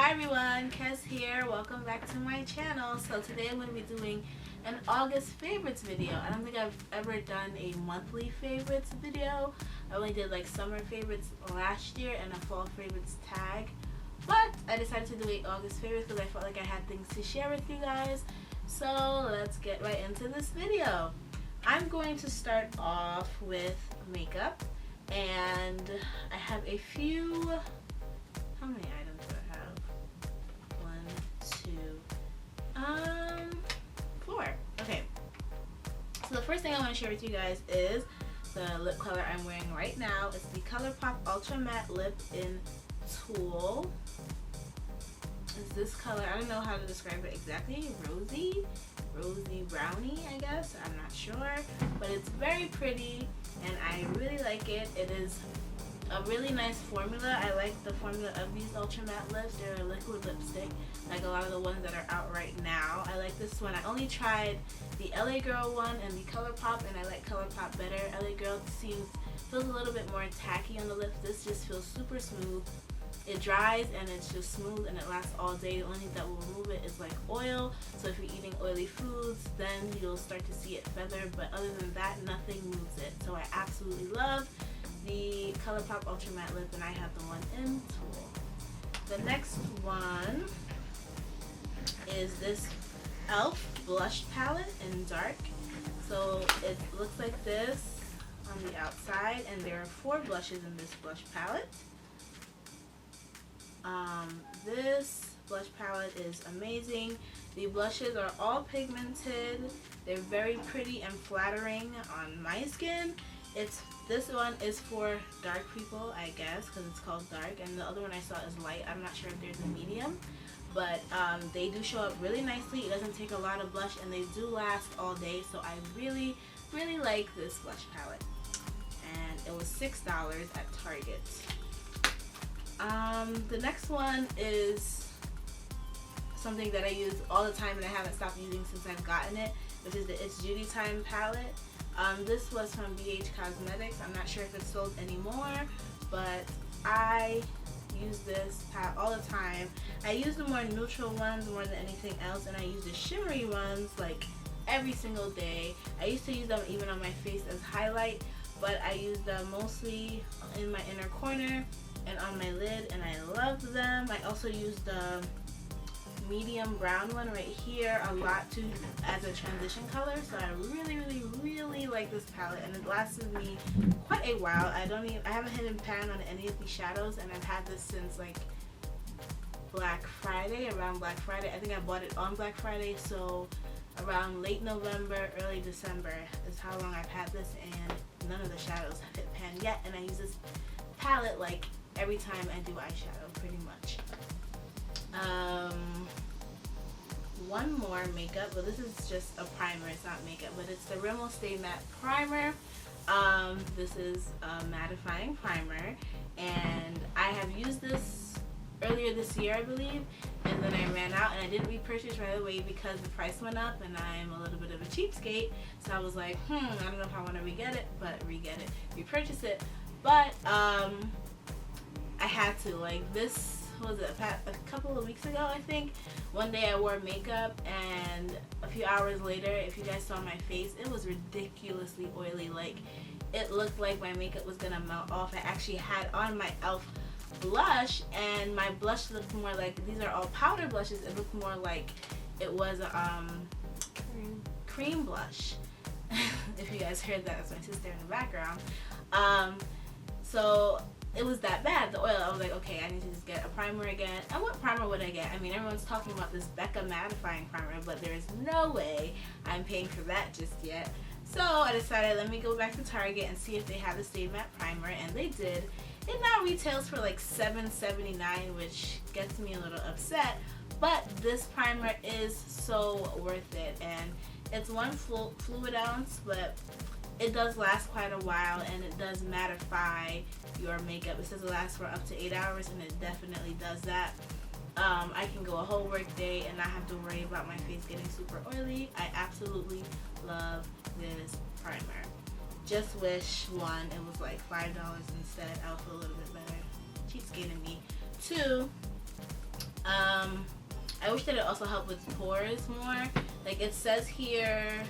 Hi everyone, Kez here. Welcome back to my channel. So today I'm going to be doing an August favorites video. I don't think I've ever done a monthly favorites video. I only did like summer favorites last year and a fall favorites tag. But I decided to do a August favorites because I felt like I had things to share with you guys. So let's get right into this video. I'm going to start off with makeup, and I have a few. How many items do I have? 1, 2, 4. Okay. So the first thing I want to share with you guys is the lip color I'm wearing right now. It's the Colourpop Ultra Matte Lip in Tulle. It's this color. I don't know how to describe it exactly. Rosy brownie, I guess. I'm not sure, but it's very pretty and I really like it. It is a really nice formula. I like the formula of these ultra matte lips. They're a liquid lipstick, like a lot of the ones that are out right now. I like this one. I only tried the LA Girl one and the Colourpop, and I like Colourpop better. LA Girl feels a little bit more tacky on the lips. This just feels super smooth. It dries and it's just smooth and it lasts all day. The only thing that will remove it is like oil. So if you're eating oily foods, then you'll start to see it feather. But other than that, nothing moves it. So I absolutely love the Colourpop Ultra Matte Lip, and I have the one in Tulle. The next one is this e.l.f. blush palette in dark. So it looks like this on the outside, and there are 4 blushes in this blush palette. This blush palette is amazing. The blushes are all pigmented. They're very pretty and flattering on my skin. This one is for dark people, I guess, because it's called dark, and the other one I saw is light. I'm not sure if there's a medium, but they do show up really nicely. It doesn't take a lot of blush, and they do last all day, so I really like this blush palette. And it was $6 at Target. The next one is something that I use all the time and I haven't stopped using since I've gotten it, which is the ItsJudyTime Palette. This was from BH Cosmetics. I'm not sure if it's sold anymore, but I use this palette all the time. I use the more neutral ones more than anything else, and I use the shimmery ones like every single day. I used to use them even on my face as highlight, but I use them mostly in my inner corner and on my lid, and I love them. I also use the medium brown one right here a lot too as a transition color, so I really like this palette, and it lasted me quite a while. I haven't hidden pan on any of these shadows, and I've had this since like Black Friday, around Black Friday. I think I bought it on Black Friday, so around late November, early December is how long I've had this, and none of the shadows have hit pan yet, and I use this palette like every time I do eyeshadow, pretty much. One more makeup, but this is just a primer, it's not makeup, but it's the Rimmel Stay Matte Primer. This is a mattifying primer, and I have used this earlier this year, I believe, and then I ran out, and I didn't repurchase right away because the price went up, and I'm a little bit of a cheapskate, so I was like, I don't know if I want to repurchase it, but I had to. Like, this was a couple of weeks ago, I think. One day I wore makeup, and a few hours later, if you guys saw my face, it was ridiculously oily. Like, it looked like my makeup was gonna melt off. I actually had on my e.l.f. blush, and my blush looked more like, these are all powder blushes, it looked more like it was a cream blush. If you guys heard that, that's my sister in the background. So it was that bad, the oil. I was like, okay, I need to just get a primer again. And what primer would I get? I mean, everyone's talking about this Becca mattifying primer, but there is no way I'm paying for that just yet. So I decided, let me go back to Target and see if they have the Stay Matte Primer, and they did. It now retails for like $7.79, which gets me a little upset, but this primer is so worth it, and it's 1 fluid ounce, but it does last quite a while, and it does mattify your makeup. It says it lasts for up to 8 hours, and it definitely does that. I can go a whole work day and not have to worry about my face getting super oily. I absolutely love this primer. Just wish, 1, it was like $5 instead. I'll feel a little bit better. Cheapskate in me. 2, I wish that it also helped with pores more. Like it says here,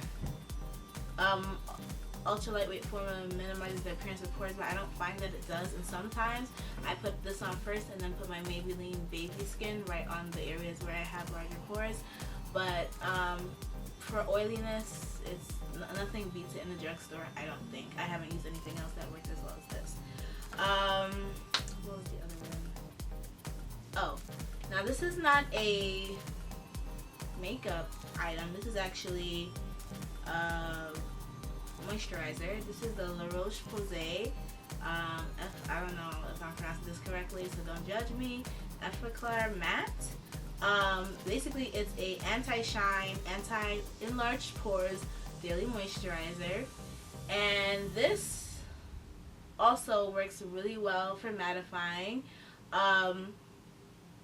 ultra lightweight formula minimizes the appearance of pores, but I don't find that it does. And sometimes I put this on first and then put my Maybelline Baby Skin right on the areas where I have larger pores. But for oiliness, it's nothing beats it in the drugstore. I don't think. I haven't used anything else that works as well as this. What was the other one? Oh, now this is not a makeup item. This is actually moisturizer. This is the Roche Posay. I don't know if I'm pronouncing this correctly, so don't judge me. Effaclar matte. Basically, it's a anti-shine, anti-enlarged pores daily moisturizer, and this also works really well for mattifying.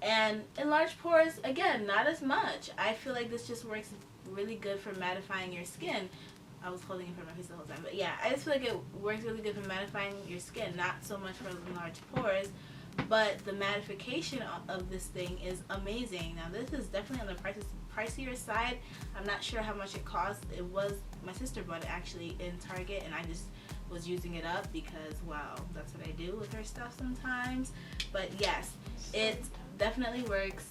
And enlarged pores, again, not as much. I feel like this just works really good for mattifying your skin. I was holding it for my face the whole time, but yeah, I just feel like it works really good for mattifying your skin, not so much for enlarged pores, but the mattification of this thing is amazing. Now this is definitely on the pricier side. I'm not sure how much it costs. It was, my sister bought it actually in Target, and I just was using it up because, wow, that's what I do with her stuff sometimes. But yes, it definitely works.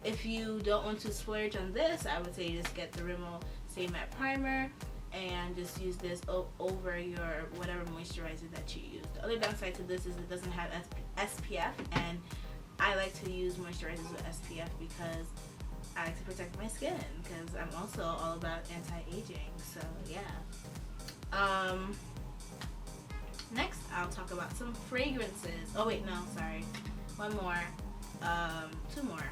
If you don't want to splurge on this, I would say just get the Rimmel Stay Matte Primer and just use this over your whatever moisturizer that you use. The other downside to this is it doesn't have SPF, and I like to use moisturizers with SPF because I like to protect my skin, because I'm also all about anti-aging. So yeah. Next I'll talk about some fragrances. Oh wait, no, sorry. One more. Two more.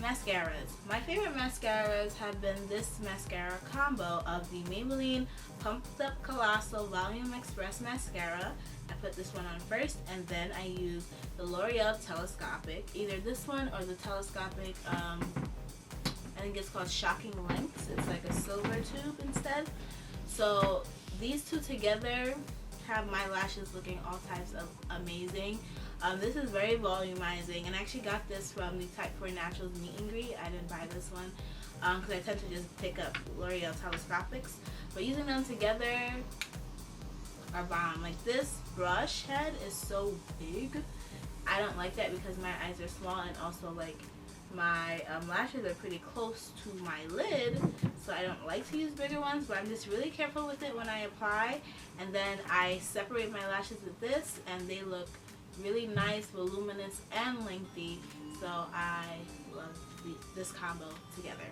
Mascaras. My favorite mascaras have been this mascara combo of the Maybelline Pumped Up Colossal Volume Express Mascara. I put this one on first, and then I use the L'Oreal Telescopic. Either this one or the Telescopic, I think it's called Shocking Lengths. It's like a silver tube instead. So these two together have my lashes looking all types of amazing. This is very volumizing, and I actually got this from the Type 4 Naturals meet and greet. I didn't buy this one because I tend to just pick up L'Oreal Telescopics, but using them together are bomb. Like, this brush head is so big. I don't like that because my eyes are small, and also like my lashes are pretty close to my lid, so I don't like to use bigger ones, but I'm just really careful with it when I apply, and then I separate my lashes with this, and they look really nice, voluminous, and lengthy. So I love this combo together.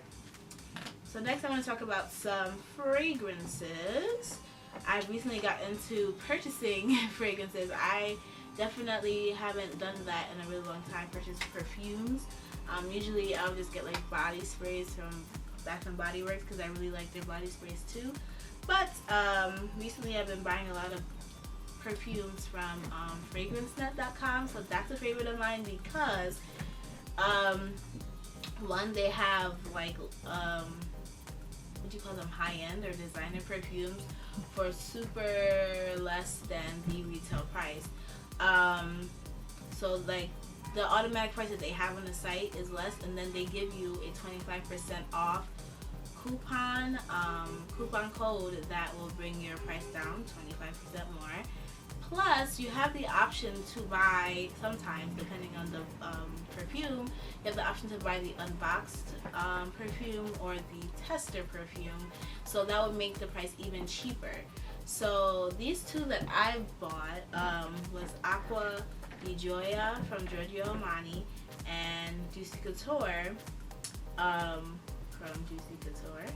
So next I want to talk about some fragrances. I recently got into purchasing fragrances. I definitely haven't done that in a really long time, purchase perfumes. Usually I'll just get like body sprays from Bath & Body Works because I really like their body sprays too. But recently I've been buying a lot of perfumes from fragrancenet.com, so that's a favorite of mine because one, they have like what do you call them, high-end or designer perfumes for super less than the retail price. So like the automatic price that they have on the site is less, and then they give you a 25% off coupon code that will bring your price down 25% more. Plus, you have the option to buy, sometimes, depending on the perfume, you have the option to buy the unboxed perfume or the tester perfume. So that would make the price even cheaper. So these two that I bought was Acqua di Gioia from Giorgio Armani and Juicy Couture from Juicy Couture.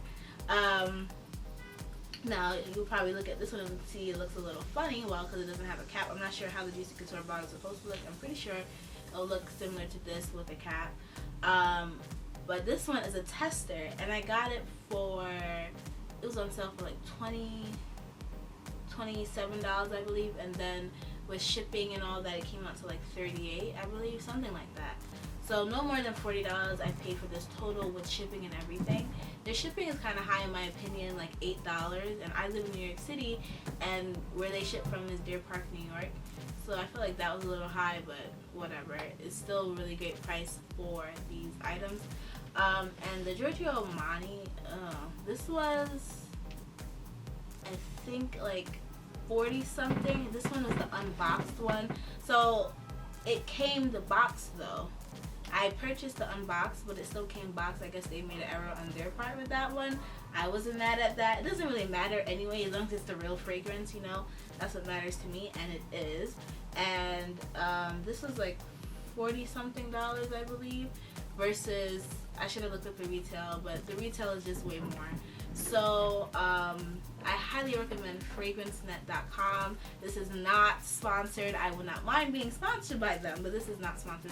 Now, you'll probably look at this one and see it looks a little funny, well, because it doesn't have a cap. I'm not sure how the Juicy Couture bottle is supposed to look. I'm pretty sure it'll look similar to this with a cap. But this one is a tester, and I got it for, it was on sale for like $27, I believe, and then with shipping and all that, it came out to like $38, I believe, something like that. So no more than $40 I paid for this total with shipping and everything. Their shipping is kind of high in my opinion, like $8, and I live in New York City, and where they ship from is Deer Park, New York. so I feel like that was a little high, but whatever. It's still a really great price for these items. And the Giorgio Armani, this was, I think, like 40 something. This one was the unboxed one. So it came the box though. I purchased the unboxed, but it still came boxed. I guess they made an error on their part with that one. I wasn't mad at that. It doesn't really matter anyway, as long as it's the real fragrance, you know. That's what matters to me, and it is. And this was like 40 something dollars, I believe, versus, I should have looked up the retail, but the retail is just way more. So I highly recommend FragranceNet.com. This is not sponsored. I would not mind being sponsored by them, but this is not sponsored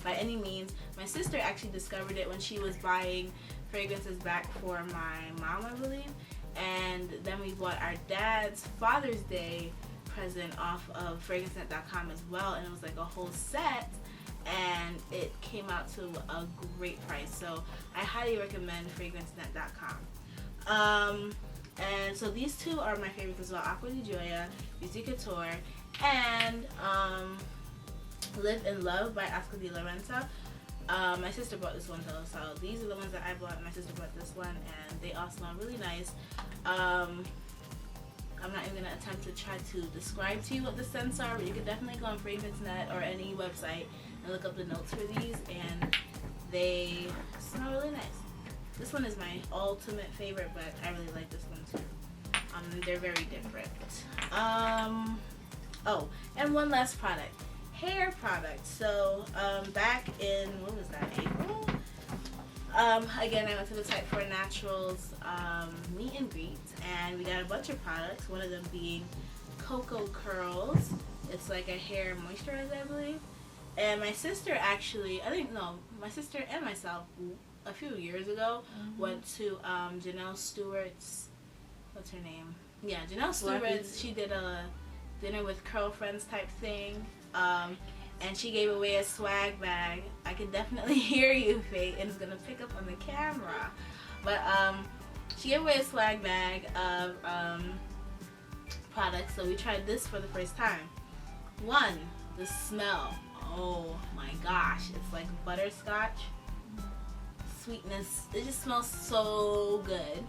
by any means. My sister actually discovered it when she was buying fragrances back for my mom, I believe, and then we bought our dad's Father's Day present off of FragranceNet.com as well, and it was like a whole set, and it came out to a great price. So I highly recommend FragranceNet.com. And so these two are my favorites as well: Acqua di Gioia, Beauty Couture, and Live in Love by Oscar de la Renta. My sister bought this one though, so these are the ones that I bought. My sister bought this one, and they all smell really nice. I'm not even gonna attempt to try to describe to you what the scents are, but you can definitely go on FragranceNet or any website and look up the notes for these, and they smell really nice. This one is my ultimate favorite, but I really like this one too. They're very different. Oh, and one last product. Hair product. So back in, what was that, April? Again, I went to the Type 4 Naturals meet and greet, and we got a bunch of products, one of them being Coco Curls. It's like a hair moisturizer, I believe. And my sister actually, my sister and myself, a few years ago, went to Janelle Stewart's, what's her name? Yeah, Janelle Stewart's. She did a dinner with curl friends type thing. And she gave away a swag bag. I can definitely hear you, Faye, and it's gonna pick up on the camera. But she gave away a swag bag of products, so we tried this for the first time. One, the smell. Oh my gosh, it's like butterscotch. Sweetness. It just smells so good.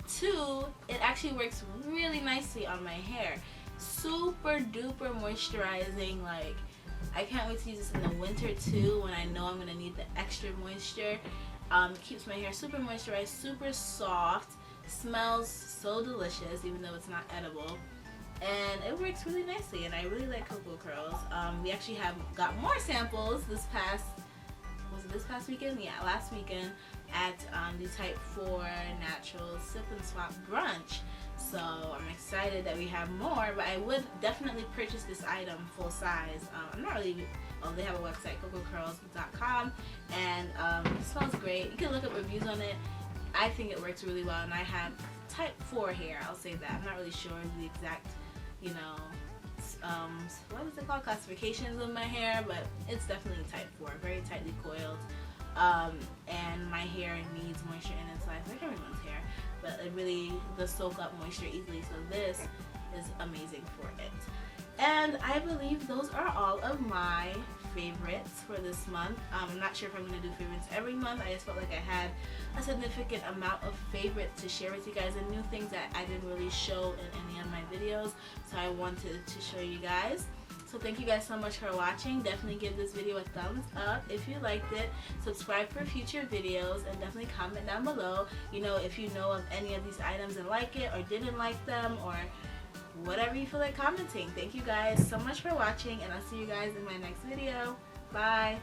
Two, it actually works really nicely on my hair. Super duper moisturizing. Like, I can't wait to use this in the winter too, when I know I'm gonna need the extra moisture. Keeps my hair super moisturized, super soft, smells so delicious even though it's not edible, and it works really nicely, and I really like Coco Curls. We actually got more samples this past weekend? Yeah, last weekend at the Type 4 Naturals Sip and Swap brunch. So I'm excited that we have more, but I would definitely purchase this item full size. I'm not really, they have a website, cococurls.com, and it smells great. You can look up reviews on it. I think it works really well, and I have Type 4 hair, I'll say that. I'm not really sure the exact, what is it called, classifications of my hair, but it's definitely Type 4, very tightly coiled. And my hair needs moisture in its life, like everyone's hair, but it really does soak up moisture easily, so this is amazing for it. And I believe those are all of my favorites for this month. I'm not sure if I'm going to do favorites every month. I just felt like I had a significant amount of favorites to share with you guys, and new things that I didn't really show in any of my videos, so I wanted to show you guys. So thank you guys so much for watching. Definitely give this video a thumbs up if you liked it. Subscribe for future videos, and definitely comment down below, if you know of any of these items and like it or didn't like them, or whatever you feel like commenting. Thank you guys so much for watching, and I'll see you guys in my next video. Bye.